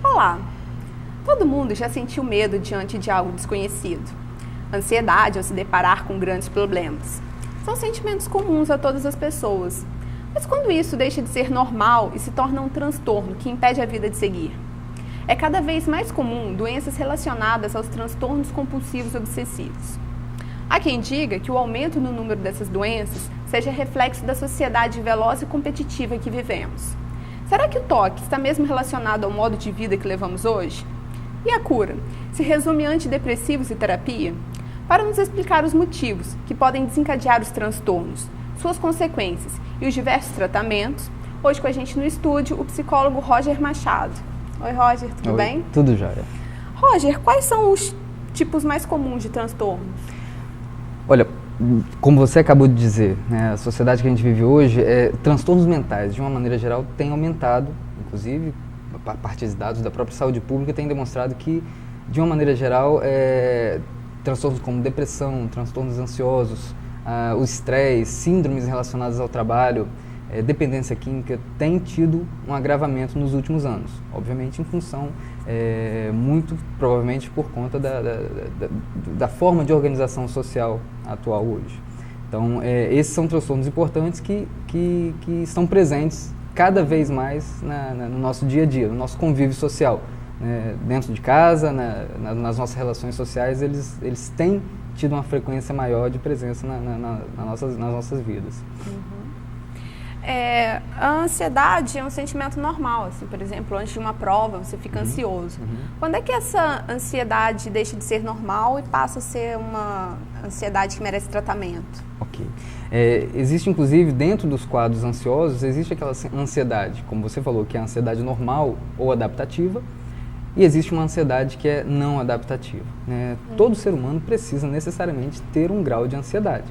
Olá! Todo mundo já sentiu medo diante de algo desconhecido. Ansiedade ao se deparar com grandes problemas. São sentimentos comuns a todas as pessoas. Mas quando isso deixa de ser normal e se torna um transtorno que impede a vida de seguir? É cada vez mais comum doenças relacionadas aos transtornos compulsivos obsessivos. Há quem diga que o aumento no número dessas doenças seja reflexo da sociedade veloz e competitiva que vivemos. Será que o toque está mesmo relacionado ao modo de vida que levamos hoje? E a cura? Se resume a antidepressivos e terapia? Para nos explicar os motivos que podem desencadear os transtornos, suas consequências e os diversos tratamentos, hoje com a gente no estúdio o psicólogo Roger Machado. Oi, Roger, tudo bem? Tudo jóia. Roger, quais são os tipos mais comuns de transtornos? Olha, como você acabou de dizer, né, a sociedade que a gente vive hoje, transtornos mentais, de uma maneira geral, tem aumentado, inclusive, a partir de dados da própria saúde pública, tem demonstrado que, de uma maneira geral, transtornos como depressão, transtornos ansiosos, o estresse, síndromes relacionadas ao trabalho, dependência química, tem tido um agravamento nos últimos anos. Obviamente, em função, muito provavelmente por conta da forma de organização social atual hoje. Então, esses são transtornos importantes que estão presentes cada vez mais no nosso dia a dia, no nosso convívio social. Dentro de casa, nas nossas relações sociais, eles têm tido uma frequência maior de presença nas nossas vidas. Uhum. A ansiedade é um sentimento normal, assim, por exemplo, antes de uma prova você fica ansioso. Quando é que essa ansiedade deixa de ser normal e passa a ser uma ansiedade que merece tratamento? Ok. Existe, inclusive, dentro dos quadros ansiosos, existe aquela ansiedade, como você falou, que é a ansiedade normal ou adaptativa, e existe uma ansiedade que é não adaptativa. Todo ser humano precisa necessariamente ter um grau de ansiedade,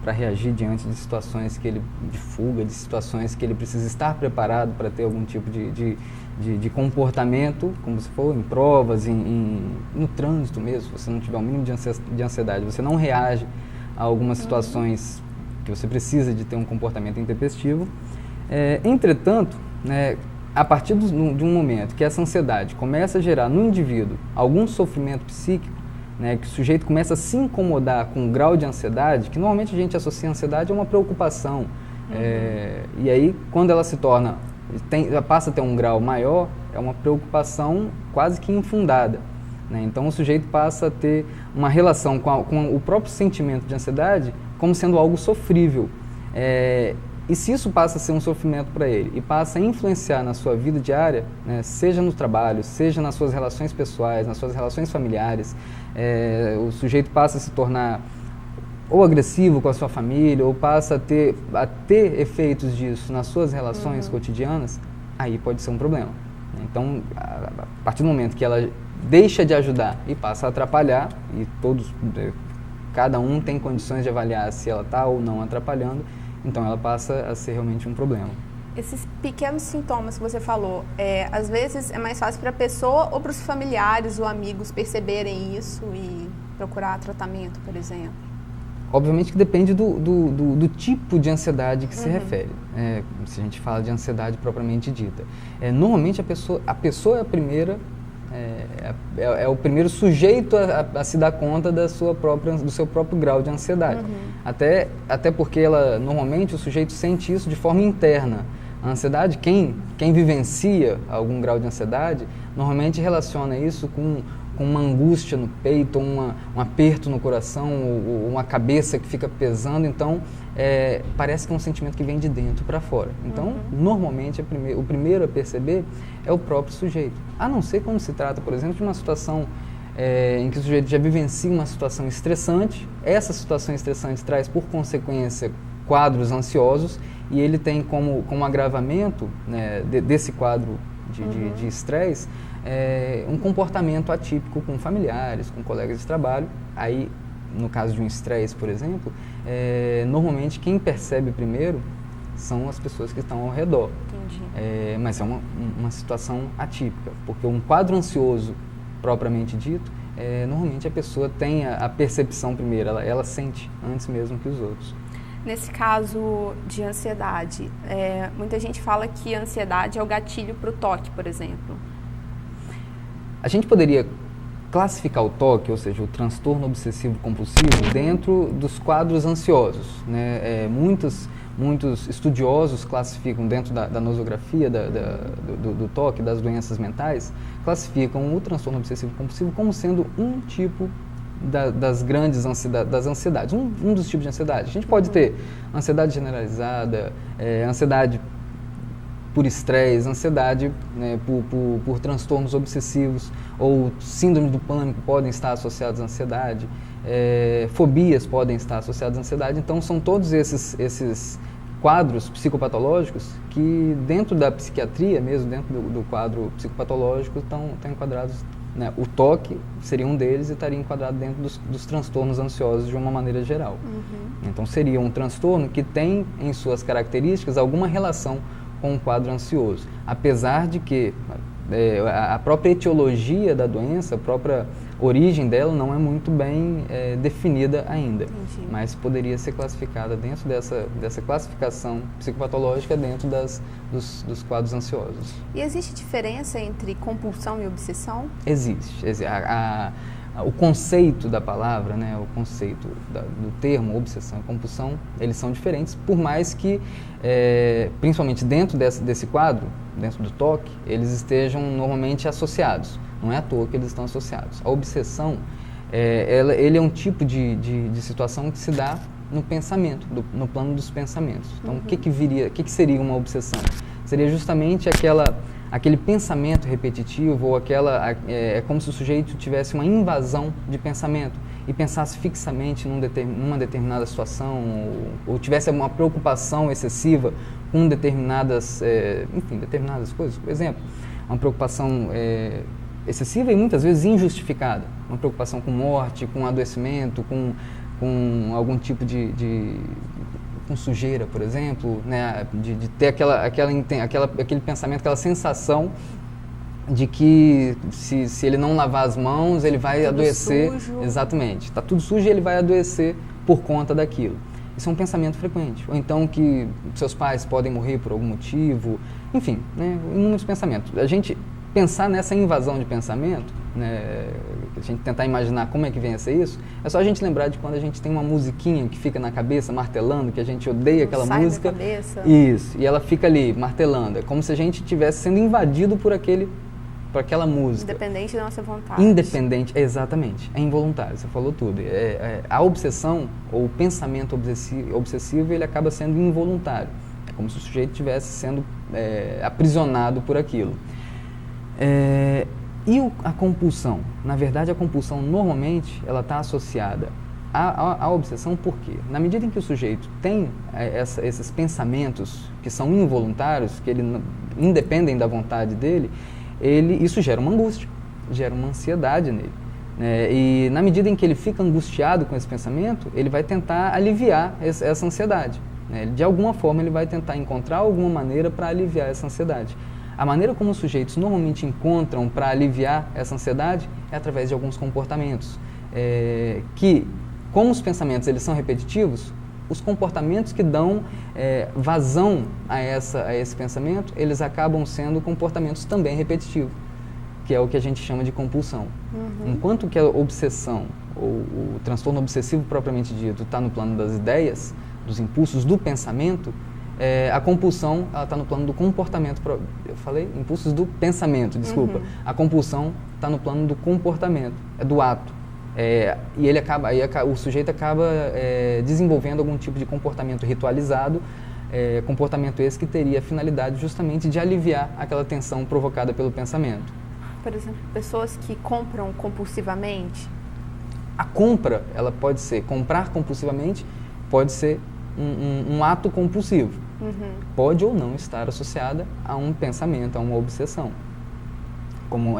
para reagir diante de situações de fuga, de situações que ele precisa estar preparado para ter algum tipo de comportamento, como você falou, em provas, no trânsito mesmo. Se você não tiver um mínimo de ansiedade, você não reage a algumas situações que você precisa de ter um comportamento intempestivo. Entretanto, a partir de um momento que essa ansiedade começa a gerar no indivíduo algum sofrimento psíquico, que o sujeito começa a se incomodar com o grau de ansiedade, que normalmente a gente associa a ansiedade a uma preocupação, e aí quando ela passa a ter um grau maior, é uma preocupação quase que infundada. Então o sujeito passa a ter uma relação com o próprio sentimento de ansiedade como sendo algo sofrível. E se isso passa a ser um sofrimento para ele e passa a influenciar na sua vida diária, seja no trabalho, seja nas suas relações pessoais, nas suas relações familiares, o sujeito passa a se tornar ou agressivo com a sua família, ou passa a ter efeitos disso nas suas relações cotidianas, aí pode ser um problema. Então, a partir do momento que ela deixa de ajudar e passa a atrapalhar, e cada um tem condições de avaliar se ela está ou não atrapalhando, então ela passa a ser realmente um problema. Esses pequenos sintomas que você falou, às vezes é mais fácil para a pessoa ou para os familiares ou amigos perceberem isso e procurar tratamento, por exemplo? Obviamente que depende do tipo de ansiedade que se refere. Se a gente fala de ansiedade propriamente dita. Normalmente a pessoa é a primeira, é o primeiro sujeito a se dar conta do seu próprio grau de ansiedade. Até porque normalmente o sujeito sente isso de forma interna. A ansiedade, quem vivencia algum grau de ansiedade, normalmente relaciona isso com com uma angústia no peito, um aperto no coração, ou uma cabeça que fica pesando. Então, parece que é um sentimento que vem de dentro para fora. Então, normalmente, o primeiro a perceber é o próprio sujeito. A não ser quando se trata, por exemplo, de uma situação em que o sujeito já vivencia uma situação estressante. Essa situação estressante traz, por consequência, quadros ansiosos, e ele tem como agravamento, né, desse quadro de estresse, um comportamento atípico com familiares, com colegas de trabalho. Aí, no caso de um estresse, por exemplo, normalmente quem percebe primeiro são as pessoas que estão ao redor. Entendi. Mas é uma situação atípica, porque um quadro ansioso, propriamente dito, normalmente a pessoa tem a percepção primeiro, ela sente antes mesmo que os outros. Nesse caso de ansiedade, muita gente fala que a ansiedade é o gatilho para o toque, por exemplo. A gente poderia classificar o toque, ou seja, o transtorno obsessivo-compulsivo, dentro dos quadros ansiosos, né? Muitos estudiosos classificam, dentro da nosografia do toque, das doenças mentais, classificam o transtorno obsessivo-compulsivo como sendo um tipo das grandes ansiedades, um dos tipos de ansiedade. A gente pode ter ansiedade generalizada, ansiedade por estresse, ansiedade, né, por transtornos obsessivos, ou síndrome do pânico podem estar associados à ansiedade, fobias podem estar associadas à ansiedade. Então, são todos esses quadros psicopatológicos que, dentro da psiquiatria mesmo, dentro do quadro psicopatológico, estão enquadrados, né? O toque seria um deles e estaria enquadrado dentro dos transtornos ansiosos de uma maneira geral. Então, seria um transtorno que tem em suas características alguma relação com o quadro ansioso, apesar de que a própria etiologia da doença, a própria origem dela não é muito bem definida ainda. Entendi. Mas poderia ser classificada dentro dessa classificação psicopatológica dentro dos quadros ansiosos. E existe diferença entre compulsão e obsessão? Existe. O conceito da palavra, né, o conceito do termo obsessão e compulsão, eles são diferentes, por mais que, principalmente dentro desse quadro, dentro do toque, eles estejam normalmente associados. Não é à toa que eles estão associados. A obsessão, ele é um tipo de situação que se dá no pensamento, no plano dos pensamentos. Então, o que seria uma obsessão? Seria justamente aquele pensamento repetitivo, ou é como se o sujeito tivesse uma invasão de pensamento e pensasse fixamente numa determinada situação, ou tivesse uma preocupação excessiva com determinadas coisas. Por exemplo, uma preocupação excessiva e muitas vezes injustificada, uma preocupação com morte, com adoecimento, com algum tipo com sujeira, por exemplo, né, de ter aquele pensamento, aquela sensação de que se ele não lavar as mãos, ele vai adoecer. Sujo. Exatamente. Está tudo sujo e ele vai adoecer por conta daquilo. Isso é um pensamento frequente. Ou então que seus pais podem morrer por algum motivo. Enfim, né, inúmeros pensamentos. A gente pensar nessa invasão de pensamento, né, a gente tentar imaginar como é que vem a ser isso, é só a gente lembrar de quando a gente tem uma musiquinha que fica na cabeça martelando, que a gente odeia aquela música. Da cabeça. Isso, e ela fica ali martelando. É como se a gente estivesse sendo invadido por aquela música. Independente da nossa vontade. Independente, exatamente. É involuntário, você falou tudo. A obsessão, ou o pensamento obsessivo, ele acaba sendo involuntário. É como se o sujeito estivesse sendo aprisionado por aquilo. E a compulsão? Na verdade, a compulsão normalmente ela está associada à obsessão. Por quê? Na medida em que o sujeito tem esses pensamentos que são involuntários, que ele independem da vontade dele, isso gera uma angústia, gera uma ansiedade nele. E na medida em que ele fica angustiado com esse pensamento, ele vai tentar aliviar essa ansiedade. De alguma forma, ele vai tentar encontrar alguma maneira para aliviar essa ansiedade. A maneira como os sujeitos normalmente encontram para aliviar essa ansiedade é através de alguns comportamentos, que, como os pensamentos eles são repetitivos, os comportamentos que dão vazão a esse pensamento, eles acabam sendo comportamentos também repetitivos, que é o que a gente chama de compulsão. Enquanto que a obsessão, ou o transtorno obsessivo propriamente dito, está no plano das ideias, dos impulsos do pensamento, A compulsão, ela está no plano do comportamento. Eu falei impulsos do pensamento, desculpa. A compulsão está no plano do comportamento, do ato. E o sujeito acaba desenvolvendo algum tipo de comportamento ritualizado, comportamento esse que teria a finalidade justamente de aliviar aquela tensão provocada pelo pensamento. Por exemplo, pessoas que compram compulsivamente. A compra, ela pode ser, comprar compulsivamente, pode ser um ato compulsivo. Pode ou não estar associada a um pensamento, a uma obsessão. Como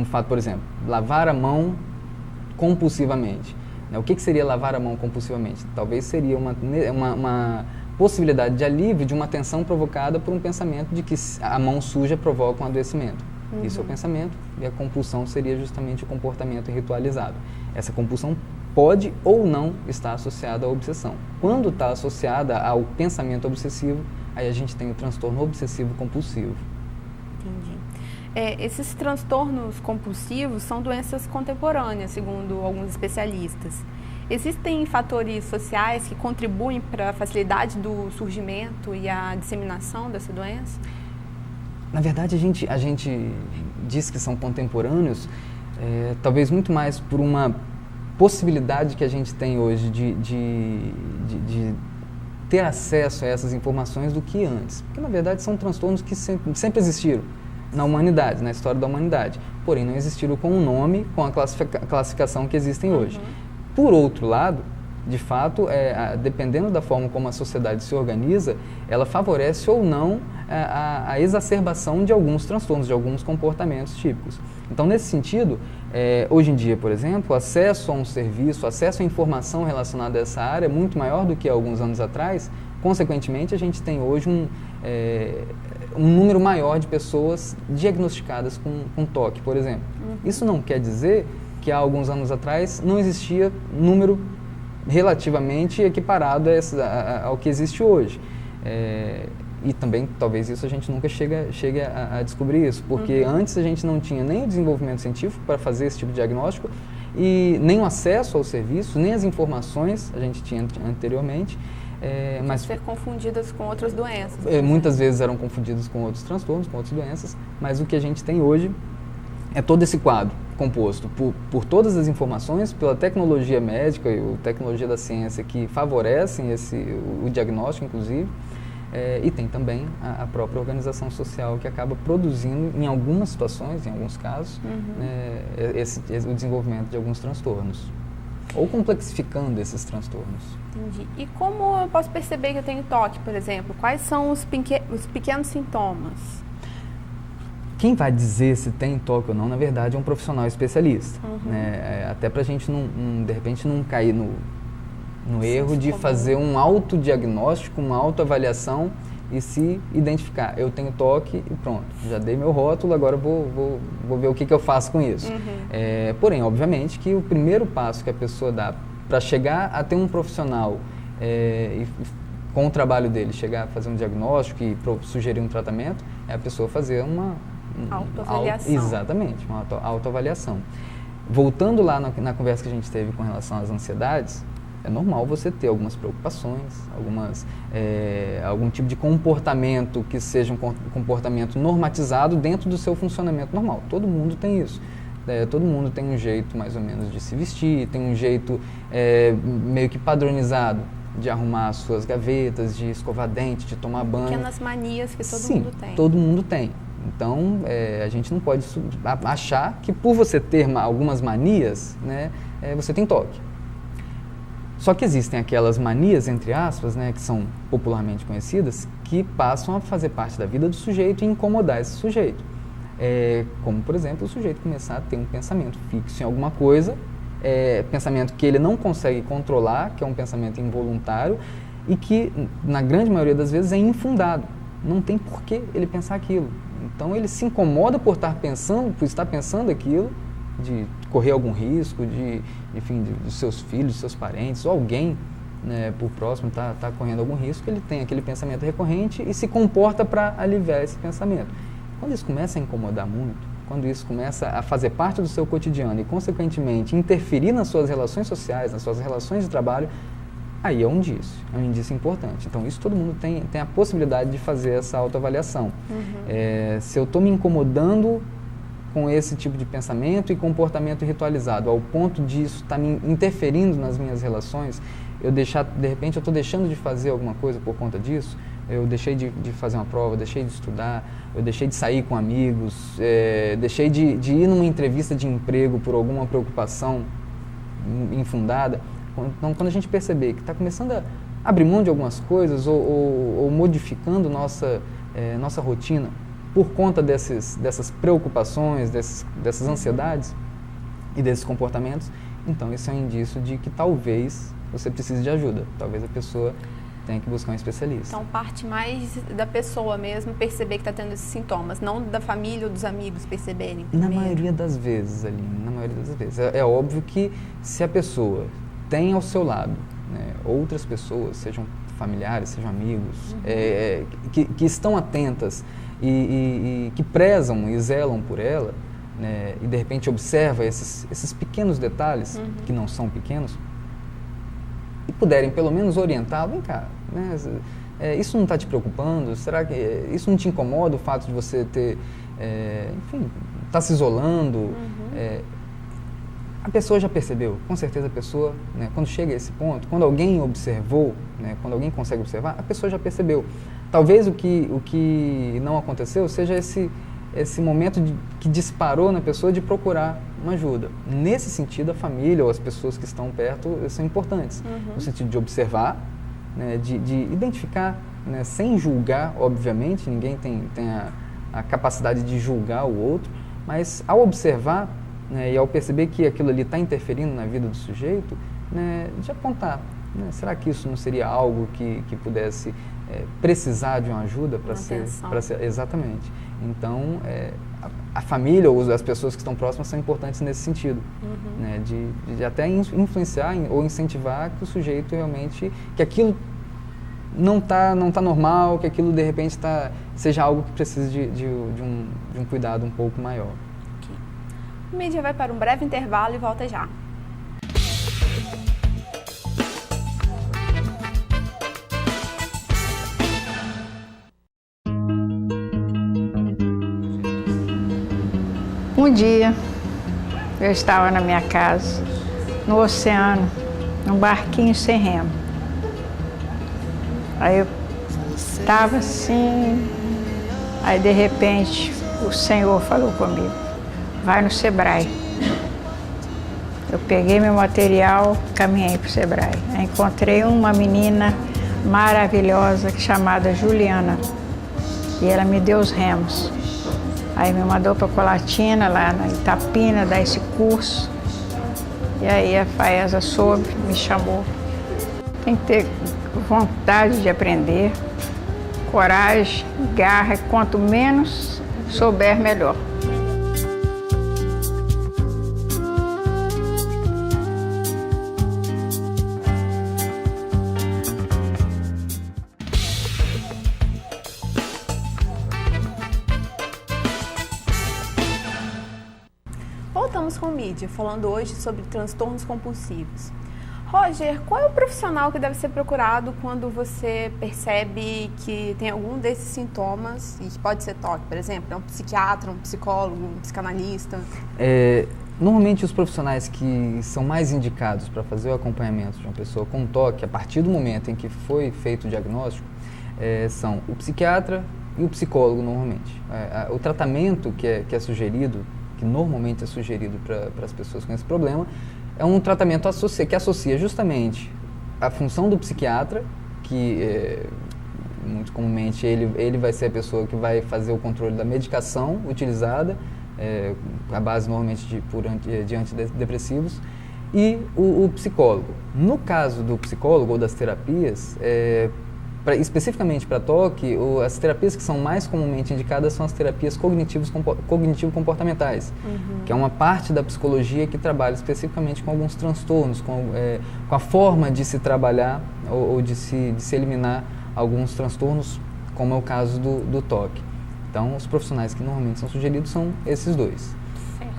fato, por exemplo, lavar a mão compulsivamente. O que seria lavar a mão compulsivamente? Talvez seria uma possibilidade de alívio de uma tensão provocada por um pensamento de que a mão suja provoca um adoecimento. Isso é o pensamento, e a compulsão seria justamente o comportamento ritualizado. Essa compulsão pode ou não estar associada à obsessão. Quando está associada ao pensamento obsessivo, aí a gente tem o transtorno obsessivo-compulsivo. Entendi. Esses transtornos compulsivos são doenças contemporâneas, segundo alguns especialistas. Existem fatores sociais que contribuem para a facilidade do surgimento e a disseminação dessa doença? Na verdade, a gente diz que são contemporâneos, talvez muito mais por uma possibilidade que a gente tem hoje de ter acesso a essas informações do que antes. Porque, na verdade, são transtornos que sempre existiram na humanidade, na história da humanidade. Porém, não existiram com o nome, com a classificação que existem hoje. Por outro lado, de fato, dependendo da forma como a sociedade se organiza, ela favorece ou não a exacerbação de alguns transtornos, de alguns comportamentos típicos. Então, nesse sentido, hoje em dia, por exemplo, o acesso a um serviço, acesso à informação relacionada a essa área é muito maior do que há alguns anos atrás. Consequentemente, a gente tem hoje um número maior de pessoas diagnosticadas com TOC, por exemplo. Isso não quer dizer que há alguns anos atrás não existia número relativamente equiparado ao que existe hoje. E também, talvez isso a gente nunca chegue a descobrir isso, porque antes a gente não tinha nem o desenvolvimento científico para fazer esse tipo de diagnóstico, e nem o acesso ao serviço, nem as informações a gente tinha anteriormente. Mas ser confundidas com outras doenças. Muitas vezes eram confundidas com outros transtornos, com outras doenças, mas o que a gente tem hoje é todo esse quadro composto por todas as informações, pela tecnologia médica e a tecnologia da ciência que favorecem o diagnóstico, inclusive, e tem também a própria organização social que acaba produzindo, em algumas situações, em alguns casos, o desenvolvimento de alguns transtornos, ou complexificando esses transtornos. Entendi. E como eu posso perceber que eu tenho TOC, por exemplo? Quais são os pequenos sintomas? Quem vai dizer se tem TOC ou não, na verdade, é um profissional especialista. Até para a gente, de repente, não cair no erro de fazer um autodiagnóstico, uma autoavaliação e se identificar. Eu tenho TOC e pronto, já dei meu rótulo, agora vou ver o que eu faço com isso. Porém, obviamente, que o primeiro passo que a pessoa dá para chegar a ter um profissional e com o trabalho dele, chegar a fazer um diagnóstico e sugerir um tratamento, é a pessoa fazer uma autoavaliação. Exatamente, uma autoavaliação. Voltando lá na conversa que a gente teve com relação às ansiedades, é normal você ter algumas preocupações, algum tipo de comportamento que seja um comportamento normatizado dentro do seu funcionamento normal. Todo mundo tem isso. Todo mundo tem um jeito mais ou menos de se vestir, tem um jeito meio que padronizado de arrumar as suas gavetas, de escovar dente, de tomar banho. Pequenas manias que todo mundo tem. Todo mundo tem. Então, a gente não pode achar que por você ter algumas manias, você tem TOC. Só que existem aquelas manias, entre aspas, que são popularmente conhecidas, que passam a fazer parte da vida do sujeito e incomodar esse sujeito. Como, por exemplo, o sujeito começar a ter um pensamento fixo em alguma coisa, pensamento que ele não consegue controlar, que é um pensamento involuntário e que, na grande maioria das vezes, é infundado. Não tem por que ele pensar aquilo. Então, ele se incomoda por estar pensando aquilo, de correr algum risco, dos seus filhos, dos seus parentes, ou alguém por próximo está correndo algum risco, ele tem aquele pensamento recorrente e se comporta para aliviar esse pensamento. Quando isso começa a incomodar muito, quando isso começa a fazer parte do seu cotidiano e, consequentemente, interferir nas suas relações sociais, nas suas relações de trabalho, aí é um indício importante. Então, isso todo mundo tem a possibilidade de fazer essa autoavaliação. Se eu estou me incomodando com esse tipo de pensamento e comportamento ritualizado, ao ponto disso estar me interferindo nas minhas relações, de repente eu estou deixando de fazer alguma coisa por conta disso, eu deixei de fazer uma prova, deixei de estudar, eu deixei de sair com amigos, deixei de ir numa entrevista de emprego por alguma preocupação infundada. Então, quando a gente perceber que está começando a abrir mão de algumas coisas ou modificando nossa rotina por conta dessas preocupações, dessas ansiedades e desses comportamentos, então isso é um indício de que talvez você precise de ajuda, talvez a pessoa tenha que buscar um especialista. Então, parte mais da pessoa mesmo perceber que está tendo esses sintomas, não da família ou dos amigos perceberem primeiro. Na maioria das vezes, Aline, na maioria das vezes. É óbvio que se a pessoa tem ao seu lado, né, outras pessoas, sejam familiares, sejam amigos, que estão atentas e que prezam e zelam por ela, né, e de repente observa esses pequenos detalhes, que não são pequenos, e puderem pelo menos orientar, vem cá, né, isso não está te preocupando? Será que isso não te incomoda, o fato de você ter, enfim, tá se isolando? A pessoa já percebeu, com certeza a pessoa, né, quando chega a esse ponto, quando alguém observou, né, quando alguém consegue observar, a pessoa já percebeu. Talvez o que não aconteceu seja esse momento que disparou na pessoa de procurar uma ajuda. Nesse sentido, a família ou as pessoas que estão perto são importantes, no sentido de observar, né, de identificar, né, sem julgar, obviamente, ninguém tem a capacidade de julgar o outro, mas ao observar, né, e ao perceber que aquilo ali está interferindo na vida do sujeito, né, de apontar, né, será que isso não seria algo que pudesse precisar de uma ajuda para ser exatamente. Então, a família ou as pessoas que estão próximas são importantes nesse sentido, né, de até influenciar ou incentivar que o sujeito realmente, que aquilo não tá normal, que aquilo de repente seja algo que precise de um cuidado um pouco maior. Okay. O mídia vai para um breve intervalo e volta já. Um dia, eu estava na minha casa, no oceano, num barquinho sem remo. Aí eu estava assim, aí de repente o Senhor falou comigo, vai no Sebrae. Eu peguei meu material, caminhei para o Sebrae. Aí encontrei uma menina maravilhosa chamada Juliana, e ela me deu os remos. Aí me mandou para Colatina, lá na Itapina, dar esse curso. E aí a Faesa soube, me chamou. Tem que ter vontade de aprender, coragem, garra, quanto menos souber, melhor. Voltamos com o mídia, falando hoje sobre transtornos compulsivos. Roger, qual é o profissional que deve ser procurado quando você percebe que tem algum desses sintomas, e que pode ser TOC, por exemplo? É um psiquiatra, um psicólogo, um psicanalista? Normalmente os profissionais que são mais indicados para fazer o acompanhamento de uma pessoa com TOC, a partir do momento em que foi feito o diagnóstico, são o psiquiatra e o psicólogo normalmente. O tratamento que é sugerido, que normalmente é sugerido para as pessoas com esse problema, é um tratamento que associa justamente a função do psiquiatra, que muito comumente ele vai ser a pessoa que vai fazer o controle da medicação utilizada, a base normalmente de antidepressivos, e o psicólogo. No caso do psicólogo ou das terapias, especificamente para TOC, as terapias que são mais comumente indicadas são as terapias cognitivo-comportamentais, que é uma parte da psicologia que trabalha especificamente com alguns transtornos, com a forma de se trabalhar ou de se eliminar alguns transtornos, como é o caso do TOC. Então, os profissionais que normalmente são sugeridos são esses dois. Certo.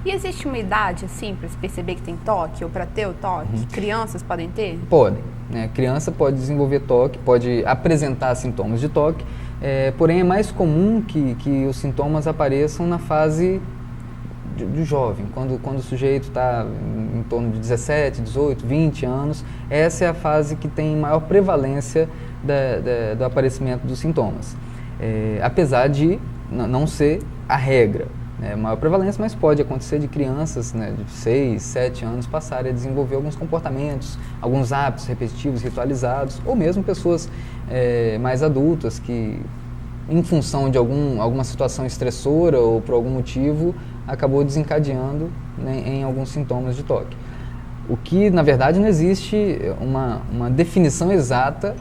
E existe uma idade, assim, para se perceber que tem toque ou para ter o toque? Crianças podem ter? Podem, né? Criança pode desenvolver toque, pode apresentar sintomas de toque, porém é mais comum que os sintomas apareçam na fase do jovem, quando o sujeito está em torno de 17, 18, 20 anos. Essa é a fase que tem maior prevalência do aparecimento dos sintomas, apesar de não ser a regra, né? Maior prevalência, mas pode acontecer de crianças, né, de 6, 7 anos passarem a desenvolver alguns comportamentos, alguns hábitos repetitivos, ritualizados, ou mesmo pessoas mais adultas que, em função de alguma situação estressora ou por algum motivo, acabou desencadeando, né, em alguns sintomas de toque. O que, na verdade, não existe uma definição exata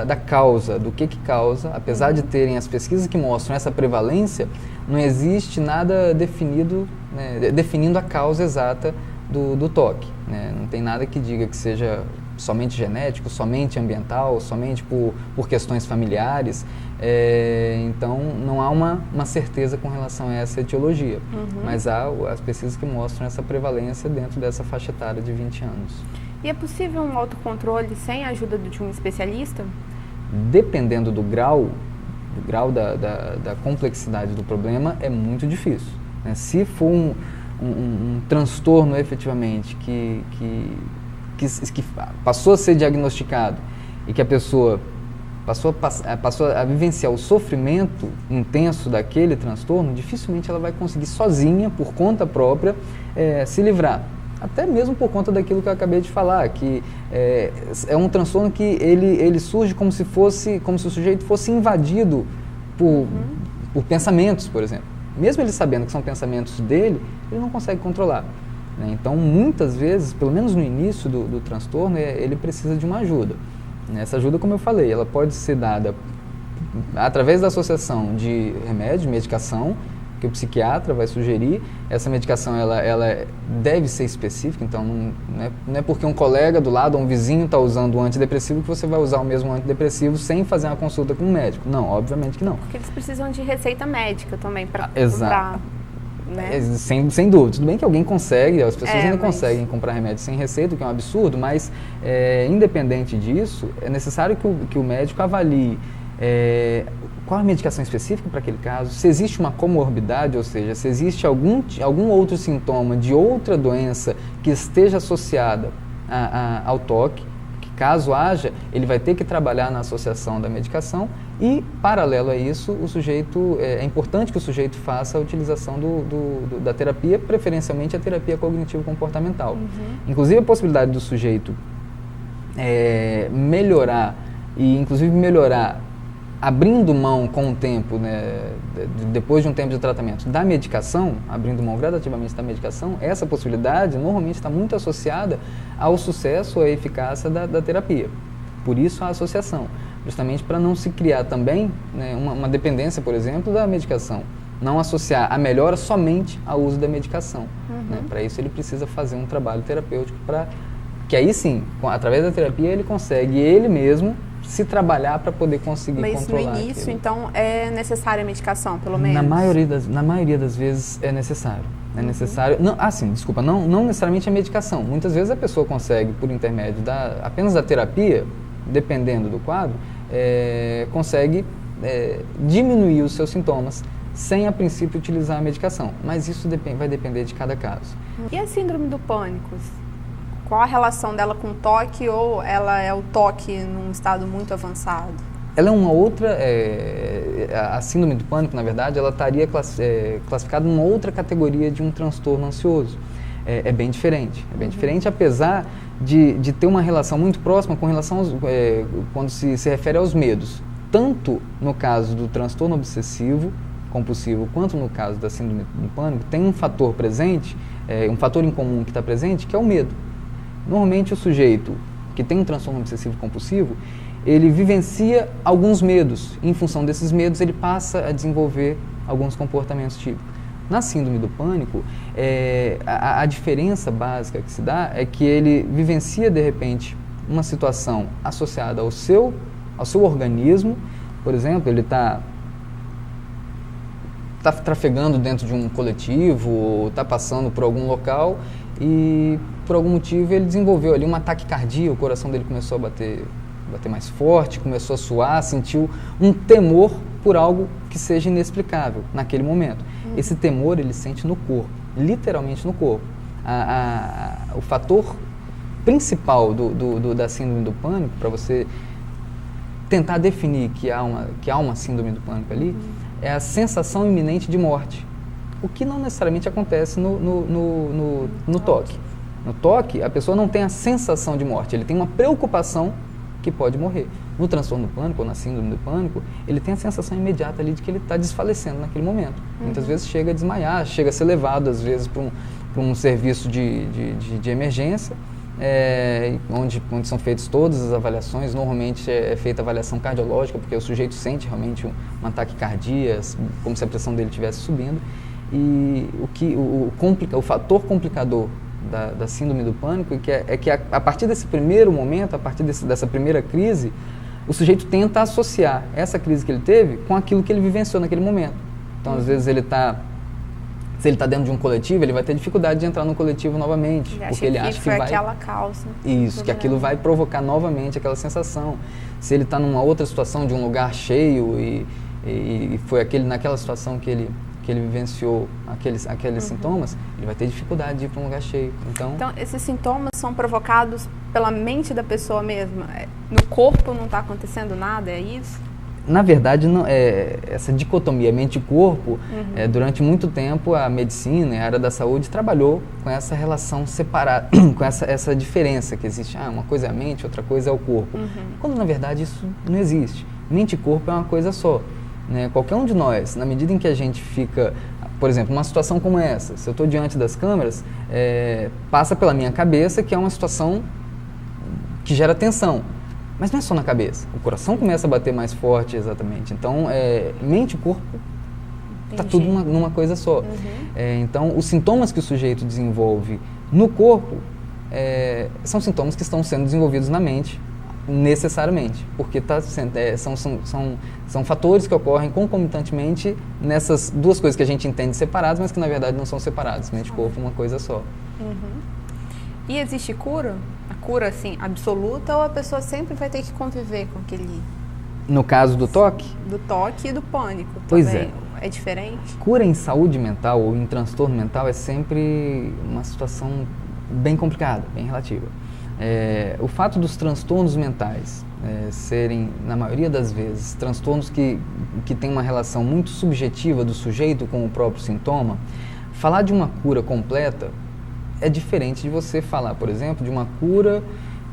da causa, do que causa. Apesar de terem as pesquisas que mostram essa prevalência, não existe nada definido, né, definindo a causa exata do toque, né? Não tem nada que diga que seja somente genético, somente ambiental, somente por questões familiares. Então, não há uma certeza com relação a essa etiologia, mas há as pesquisas que mostram essa prevalência dentro dessa faixa etária de 20 anos. E é possível um autocontrole sem a ajuda de um especialista? Dependendo do grau da complexidade do problema, é muito difícil, né? Se for um transtorno efetivamente que passou a ser diagnosticado e que a pessoa passou a vivenciar o sofrimento intenso daquele transtorno, dificilmente ela vai conseguir sozinha, por conta própria, se livrar. Até mesmo por conta daquilo que eu acabei de falar, que é um transtorno que ele surge como se o sujeito fosse invadido por pensamentos, por exemplo. Mesmo ele sabendo que são pensamentos dele, ele não consegue controlar, né? Então, muitas vezes, pelo menos no início do transtorno, ele precisa de uma ajuda. Essa ajuda, como eu falei, ela pode ser dada através da associação de remédio, medicação, que o psiquiatra vai sugerir. Essa medicação ela deve ser específica, então não é porque um colega do lado ou um vizinho está usando um antidepressivo que você vai usar o mesmo antidepressivo sem fazer uma consulta com um médico. Não, obviamente que não. Porque eles precisam de receita médica também para comprar. Né? Sem dúvida. Tudo bem que alguém consegue, as pessoas ainda conseguem comprar remédio sem receita, o que é um absurdo, mas independente disso, é necessário que o médico avalie qual a medicação específica para aquele caso, se existe uma comorbidade, ou seja, se existe algum outro sintoma de outra doença que esteja associada ao toque, que caso haja, ele vai ter que trabalhar na associação da medicação e, paralelo a isso, é importante que o sujeito faça a utilização da terapia, preferencialmente a terapia cognitivo-comportamental. Inclusive, a possibilidade do sujeito melhorar abrindo mão com o tempo, né, depois de um tempo de tratamento, da medicação, abrindo mão gradativamente da medicação, essa possibilidade normalmente está muito associada ao sucesso ou à eficácia da terapia. Por isso a associação, justamente para não se criar também, né, uma dependência, por exemplo, da medicação. Não associar a melhora somente ao uso da medicação. Né? Para isso ele precisa fazer um trabalho terapêutico que aí sim, através da terapia, ele consegue ele mesmo se trabalhar para poder conseguir controlar. Mas no início, aquilo. Então, é necessária a medicação, pelo menos? Na maioria das vezes é necessário. É necessário, não necessariamente a medicação. Muitas vezes a pessoa consegue, por intermédio apenas da terapia, dependendo do quadro, consegue diminuir os seus sintomas sem, a princípio, utilizar a medicação. Mas isso vai depender de cada caso. E a síndrome do pânico? Qual a relação dela com o toque, ou ela é o toque num estado muito avançado? Ela é uma outra, a síndrome do pânico, na verdade, ela estaria classificada numa outra categoria de um transtorno ansioso. É bem diferente, apesar de ter uma relação muito próxima com relação quando se refere aos medos. Tanto no caso do transtorno obsessivo compulsivo, quanto no caso da síndrome do pânico, tem um fator presente, um fator em comum que está presente, que é o medo. Normalmente o sujeito que tem um transtorno obsessivo compulsivo, ele vivencia alguns medos. Em função desses medos, ele passa a desenvolver alguns comportamentos típicos. Na síndrome do pânico, a diferença básica que se dá é que ele vivencia, de repente, uma situação associada ao seu organismo. Por exemplo, ele está está trafegando dentro de um coletivo, ou está passando por algum local e por algum motivo ele desenvolveu ali uma taquicardia, o coração dele começou a bater mais forte, começou a suar, sentiu um temor por algo que seja inexplicável naquele momento. Esse temor ele sente no corpo, literalmente no corpo. O fator principal da síndrome do pânico, para você tentar definir que há uma síndrome do pânico ali, é a sensação iminente de morte, o que não necessariamente acontece no toque. No toque, a pessoa não tem a sensação de morte, ele tem uma preocupação que pode morrer. No transtorno do pânico, ou na síndrome do pânico, ele tem a sensação imediata ali de que ele está desfalecendo naquele momento. Muitas vezes chega a desmaiar, chega a ser levado, às vezes, para um serviço de emergência, onde são feitas todas as avaliações. Normalmente é feita a avaliação cardiológica, porque o sujeito sente realmente um ataque cardíaco, como se a pressão dele estivesse subindo. E o fator complicador da síndrome do pânico é que a partir desse primeiro momento, a partir dessa primeira crise, o sujeito tenta associar essa crise que ele teve com aquilo que ele vivenciou naquele momento. Então, às vezes, se ele está dentro de um coletivo, ele vai ter dificuldade de entrar no coletivo novamente, porque ele acha que foi vai... aquela causa. Isso, que aquilo vai provocar novamente aquela sensação. Se ele está numa outra situação de um lugar cheio e foi naquela situação que ele vivenciou aqueles sintomas, ele vai ter dificuldade de ir para um lugar cheio. Então, esses sintomas são provocados pela mente da pessoa mesma? No corpo não está acontecendo nada, é isso? Na verdade, não, essa dicotomia mente-corpo, durante muito tempo a medicina e a área da saúde trabalhou com essa relação separada, com essa diferença que existe. Uma coisa é a mente, outra coisa é o corpo. Quando, na verdade, isso não existe. Mente e corpo é uma coisa só. Né? Qualquer um de nós, na medida em que a gente fica, por exemplo, uma situação como essa, se eu estou diante das câmeras, passa pela minha cabeça que é uma situação que gera tensão. Mas não é só na cabeça, o coração começa a bater mais forte, exatamente. Então, mente e corpo, está tudo numa coisa só. Então, os sintomas que o sujeito desenvolve no corpo são sintomas que estão sendo desenvolvidos na mente, necessariamente, porque são fatores que ocorrem concomitantemente nessas duas coisas que a gente entende separadas, mas que na verdade não são separadas. Mente e corpo é uma coisa só. E existe cura? A cura, assim, absoluta, ou a pessoa sempre vai ter que conviver com aquele... No caso do toque? Do toque e do pânico também. Pois é. É diferente? Cura em saúde mental ou em transtorno mental é sempre uma situação bem complicada, bem relativa. O fato dos transtornos mentais serem, na maioria das vezes, transtornos que têm uma relação muito subjetiva do sujeito com o próprio sintoma, falar de uma cura completa é diferente de você falar, por exemplo, de uma cura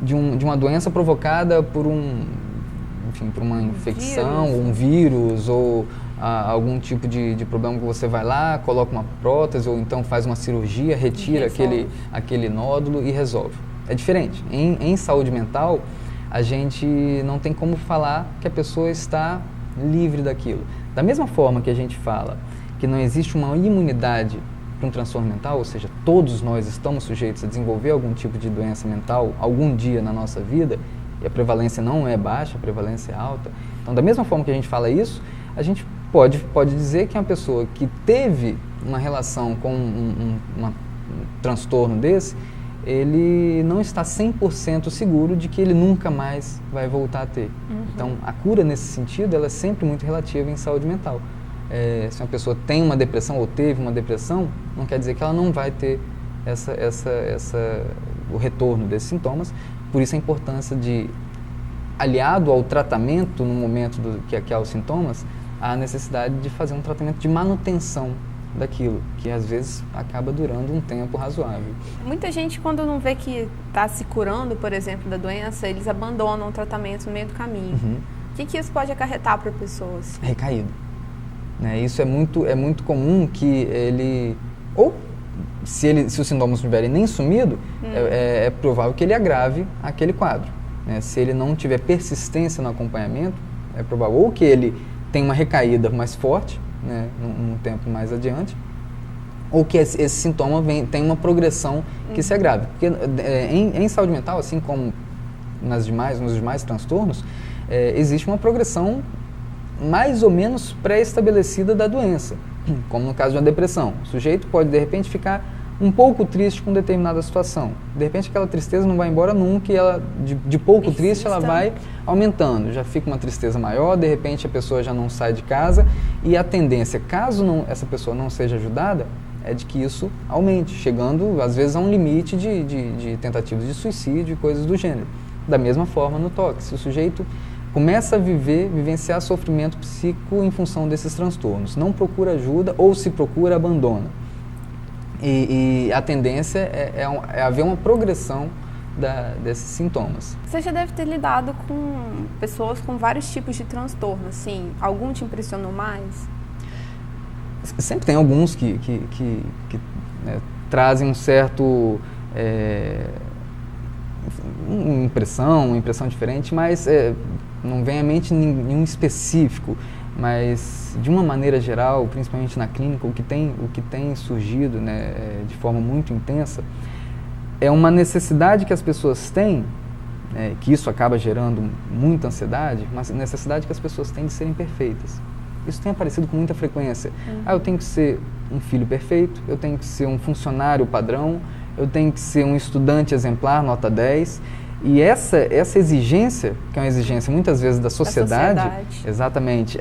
de uma doença provocada por uma infecção, um vírus, ou algum tipo de problema que você vai lá, coloca uma prótese, ou então faz uma cirurgia, retira aquele nódulo e resolve. É diferente. Em saúde mental, a gente não tem como falar que a pessoa está livre daquilo. Da mesma forma que a gente fala que não existe uma imunidade para um transtorno mental, ou seja, todos nós estamos sujeitos a desenvolver algum tipo de doença mental algum dia na nossa vida, e a prevalência não é baixa, a prevalência é alta. Então, da mesma forma que a gente fala isso, a gente pode dizer que uma pessoa que teve uma relação com um transtorno desse, ele não está 100% seguro de que ele nunca mais vai voltar a ter. Então, a cura nesse sentido, ela é sempre muito relativa em saúde mental. Se uma pessoa tem uma depressão ou teve uma depressão, não quer dizer que ela não vai ter o retorno desses sintomas. Por isso a importância de, aliado ao tratamento no momento que há os sintomas, a necessidade de fazer um tratamento de manutenção daquilo, que às vezes acaba durando um tempo razoável. Muita gente, quando não vê que está se curando, por exemplo, da doença, eles abandonam o tratamento no meio do caminho. O que isso pode acarretar para pessoas? Recaído. Isso é muito comum que ele, ou se os sintomas não estiverem nem sumido, é provável que ele agrave aquele quadro. Se ele não tiver persistência no acompanhamento, é provável ou que ele tenha uma recaída mais forte, num tempo mais adiante, ou que esse sintoma tem uma progressão que se agrave. Porque em saúde mental, assim como nos demais transtornos, existe uma progressão mais ou menos pré-estabelecida da doença, como no caso de uma depressão. O sujeito pode, de repente, ficar um pouco triste com determinada situação. De repente, aquela tristeza não vai embora nunca e ela, de pouco triste, ela vai aumentando. Já fica uma tristeza maior, de repente a pessoa já não sai de casa e a tendência, caso essa pessoa não seja ajudada, é de que isso aumente, chegando, às vezes, a um limite de tentativas de suicídio e coisas do gênero. Da mesma forma no toque. Se o sujeito começa a vivenciar sofrimento psíquico em função desses transtornos, não procura ajuda ou se procura, abandona. E a tendência é haver uma progressão desses sintomas. Você já deve ter lidado com pessoas com vários tipos de transtorno, assim, algum te impressionou mais? Sempre tem alguns que né, trazem um certo uma impressão diferente, mas não vem à mente nenhum específico. Mas, de uma maneira geral, principalmente na clínica, o que tem surgido, né, de forma muito intensa é uma necessidade que as pessoas têm, que isso acaba gerando muita ansiedade, mas necessidade que as pessoas têm de serem perfeitas. Isso tem aparecido com muita frequência. Eu tenho que ser um filho perfeito, eu tenho que ser um funcionário padrão, eu tenho que ser um estudante exemplar, nota 10. E essa exigência, que é uma exigência muitas vezes da sociedade. Exatamente,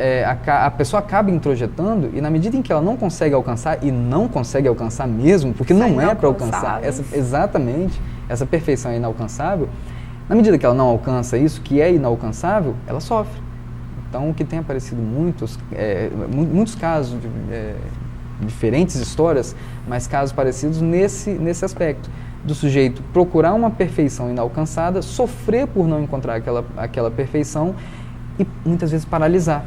a pessoa acaba introjetando e na medida em que ela não consegue alcançar, e não consegue alcançar mesmo, porque não é para alcançar, exatamente, essa perfeição é inalcançável, na medida que ela não alcança isso, que é inalcançável, ela sofre. Então, o que tem aparecido muitos casos, diferentes histórias, mas casos parecidos nesse aspecto. Do sujeito procurar uma perfeição inalcançada, sofrer por não encontrar aquela perfeição e muitas vezes paralisar.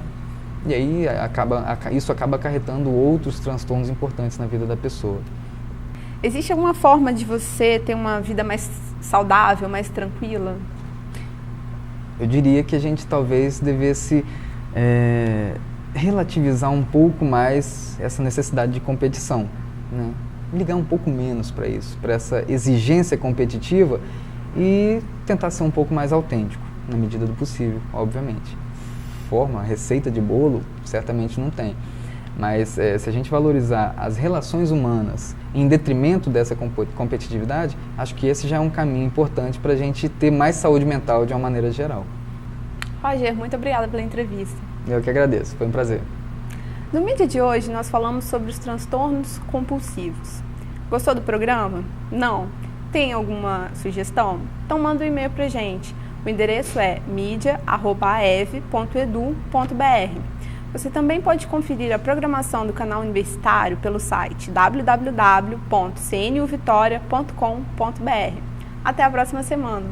E aí isso acaba acarretando outros transtornos importantes na vida da pessoa. Existe alguma forma de você ter uma vida mais saudável, mais tranquila? Eu diria que a gente talvez devesse relativizar um pouco mais essa necessidade de competição, né? Ligar um pouco menos para isso, para essa exigência competitiva e tentar ser um pouco mais autêntico, na medida do possível, obviamente. Receita de bolo, certamente não tem. Mas se a gente valorizar as relações humanas em detrimento dessa competitividade, acho que esse já é um caminho importante para a gente ter mais saúde mental de uma maneira geral. Roger, muito obrigada pela entrevista. Eu que agradeço, foi um prazer. No mídia de hoje, nós falamos sobre os transtornos compulsivos. Gostou do programa? Não? Tem alguma sugestão? Então manda um e-mail pra gente. O endereço é media@aev.edu.br. Você também pode conferir a programação do canal universitário pelo site www.cnuvitoria.com.br. Até a próxima semana!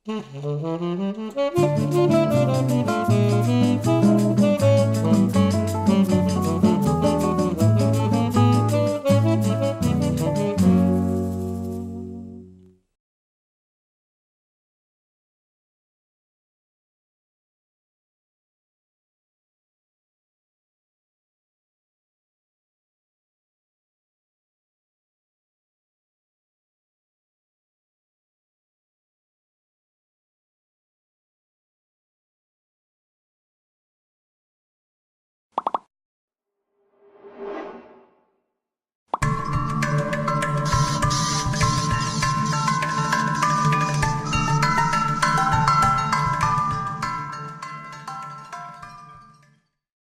Mm-hmm.